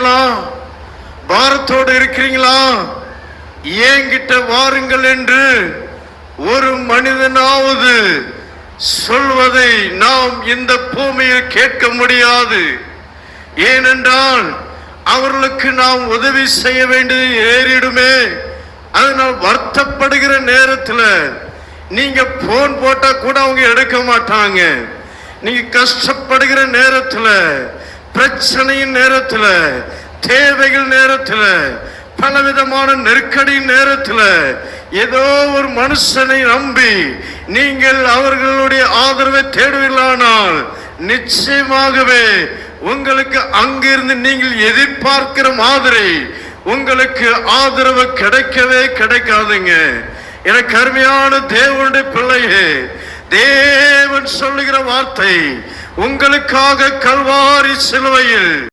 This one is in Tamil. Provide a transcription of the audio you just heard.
இருக்கிறீங்களா? பாரத்தோடு இருக்கிறீங்களா? என்கிட்ட வாருங்கள் என்று ஒரு மனிதனாவது சொல்வதை நாம் இந்த பூமியில் கேட்க முடியாது. ஏனென்றால் அவர்களுக்கு நாம் உதவி செய்ய வேண்டியது ஏறிடுமே. அதனால் வருத்தப்படுகிற நேரத்தில் நீங்க போன் போட்டா கூட அவங்க எடுக்க மாட்டாங்க. நீங்க கஷ்டப்படுகிற நேரத்தில், பிரச்சனையின் நேரத்தில், தேவைகள் நேரத்தில், பலவிதமான நெருக்கடி நேரத்தில் ஏதோ ஒரு மனுஷனை நம்பி நீங்கள் அவர்களுடைய ஆதரவை தேடுவீர்களானால் நிச்சயமாகவே உங்களுக்கு அங்கிருந்து நீங்கள் எதிர்பார்க்கிற மாதிரி உங்களுக்கு ஆதரவு கிடைக்கவே கிடைக்காதுங்க. எனக்கு அருமையான தேவனுடைய பிள்ளையே, தேவன் சொல்லுகிற வார்த்தை உங்களுக்காக கல்வாரி சிலுவையில்